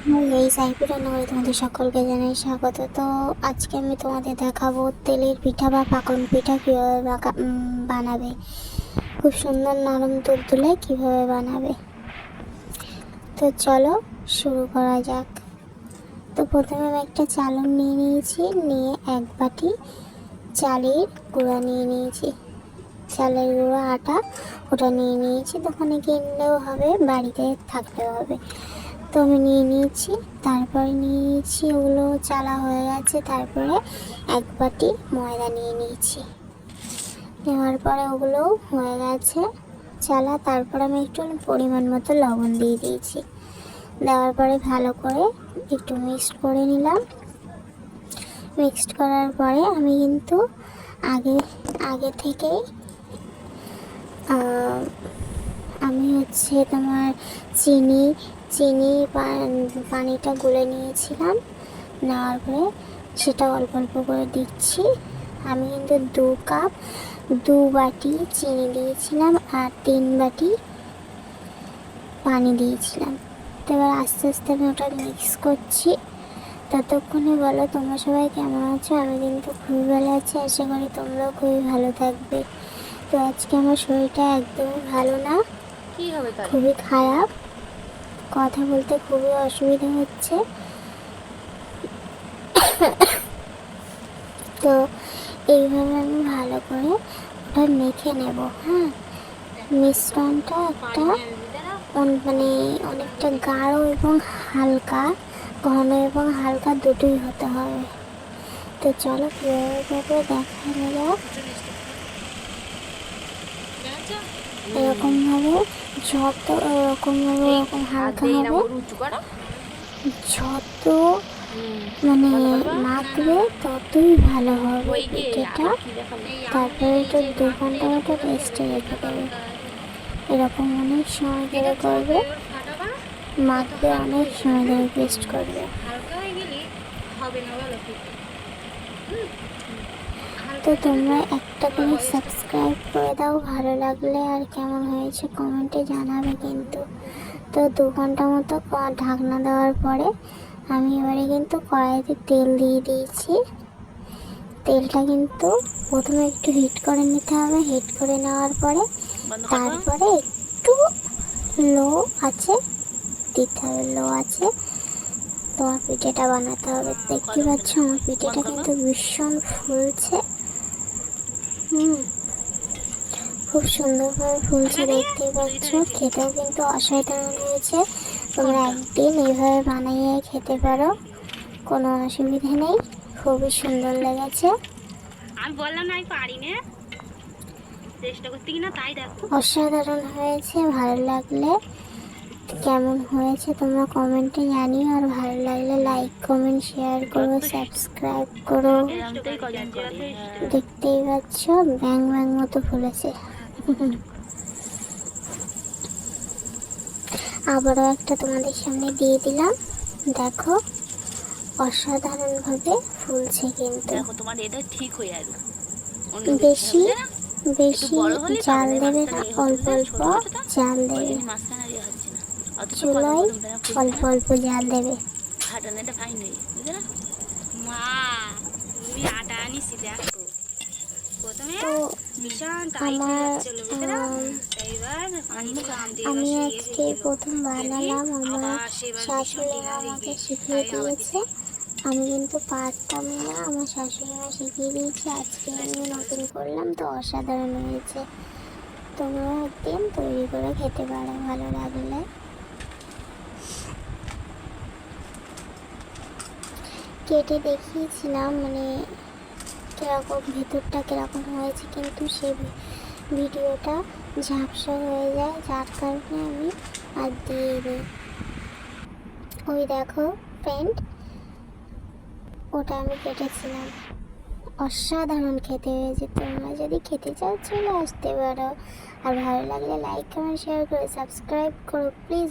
এই সাইফি রান্নাঘরে তোমাদের সকলকে জানাই স্বাগত। তো আজকে আমি তোমাদের দেখাবো তেলের পিঠা বা পাকন পিঠা কীভাবে বানাবে। খুব সুন্দর নরম তুলতুলে কীভাবে বানাবে। তো চলো শুরু করা যাক। তো প্রথমে আমি একটা চালন নিয়ে নিয়েছি, নিয়ে এক বাটি চালের গুঁড়া নিয়ে নিয়েছি, চালের গুঁড়া আটা ওটা নিয়ে নিয়েছি। দোকানে কিনলেও হবে, বাড়িতে থাকলেও হবে। তো আমি নিয়ে নিয়েছি, তারপরে নিয়ে নিয়েছি, ওগুলো চালা হয়ে গেছে। তারপরে এক বাটি ময়দা নিয়ে নিয়েছি, নেওয়ার পরে ওগুলো হয়ে গেছে চালা। তারপর আমি একটু পরিমাণ মতো লবণ দিয়ে দিয়েছি, দেওয়ার পরে ভালো করে একটু মিক্সড করে নিলাম। মিক্সড করার পরে আমি কিন্তু আগে থেকেই আমি তোমার চিনি পানিটা গুলে নিয়েছিলাম। নেওয়ার পরে সেটা অল্প অল্প করে দিচ্ছি। আমি কিন্তু 2 বাটি চিনি দিয়েছিলাম আর 3 বাটি পানি দিয়েছিলাম। তো এবার আস্তে আস্তে আমি ওটা মিক্স করছি। ততক্ষণে বলো তোমরা সবাই কেমন আছো? আমি কিন্তু খুবই ভালো আছি, আশা করি তোমরাও খুবই ভালো থাকবে। তো আজকে আমার শরীরটা একদমই ভালো না, খুবই খারাপ, কথা বলতে খুবই অসুবিধা হচ্ছে। তো এইভাবে আমি ভালো করে ওটা মেখে নেব। হ্যাঁ, মিশ্রণটা অনেকটা গাঢ় এবং হালকা, ঘন এবং হালকা দুটোই হতে হবে। তো চলো কীভাবে দেখানো যাক। এরকমভাবে এরকম হালকা হবে, যত মাখবে ততই ভালো হবে পিঠেটা। তারপরে এটা 2 ঘন্টা মতো রেস্টে রেখে দেবে। এরকম অনেক সময় ধরে করবে, মাখবে অনেক সময় ধরে পেস্ট করবে। তো তোমরা একটা করে সাবস্ক্রাইব করে দাও ভালো লাগলে, আর কেমন হয়েছে কমেন্টে জানাবে কিন্তু। তো 2 ঘন্টা মতো ঢাকনা দেওয়ার পরে আমি এবারে কিন্তু কড়াইতে তেল দিয়ে দিয়েছি। তেলটা কিন্তু প্রথমে একটু হিট করে নিতে হবে। হিট করে নেওয়ার পরে তারপরে একটু লো আছে দিতে হবে, লো আছে তোমার পিঠেটা বানাতে হবে। দেখতে পাচ্ছ আমার পিঠেটা কিন্তু ভীষণ ফুলছে। খুব সুন্দরভাবে ফুলছে, দেখতেই পাচ্ছ। খেতেও কিন্তু অসাধারণ হয়েছে। তোমরা একদিন এইভাবে বানিয়ে খেতে পারো, কোনো অসুবিধা নেই, খুবই সুন্দর লেগেছে। আমি বললাম না আমি পারি না, চেষ্টা করতে কিনা তাই দেখো অসাধারণ হয়েছে। ভালো লাগলে কেমন হয়েছে তোমরা কমেন্টে জানিও, আর ভালো লাগলে লাইক কমেন্ট শেয়ার করো, সাবস্ক্রাইব করো। দেখতেই পাচ্ছ ব্যাং ব্যাং মতো ফুলেছে। আবারও একটা তোমাদের সামনে দিয়ে দিলাম, দেখো অসাধারণভাবে ফুলছে। কিন্তু তোমার এটা ঠিক হয়ে যাবে। বেশি জাল দেবে না, অল্প অল্প জাল দেবে, চুলায় অল্প অল্প জাল দেবে। মা তুমি আটা আনিছি দেখো, প্রথমে ভীষণ আমি আজকে প্রথম বানালাম, আমার শাশুড়ি মা আমাকে শিখিয়ে দিয়েছে। আমি কিন্তু পারতাম না, আমার শাশুড়ি মা শিখিয়ে দিয়েছে। আজকে আমি নতুন করলাম, তো অসাধারণ হয়েছে। তোমরা একদিন তৈরি করে খেতে পারো ভালো লাগলে। কেটে দেখিয়েছিলাম কীরকম ভেতরটা কীরকম হয়েছে, কিন্তু সে ভিডিওটা ঝাপসা হয়ে যায়, যার কারণে আমি আর দিয়ে দিই। ওই দেখো ফ্রেন্ড, ওটা আমি কেটেছিলাম। অসাধারণ খেতে হয়েছে। তোমরা যদি খেতে চাও চলে আসতে পারো, আর ভালো লাগলে লাইক কমেন্ট শেয়ার করো, সাবস্ক্রাইব করো প্লিজ।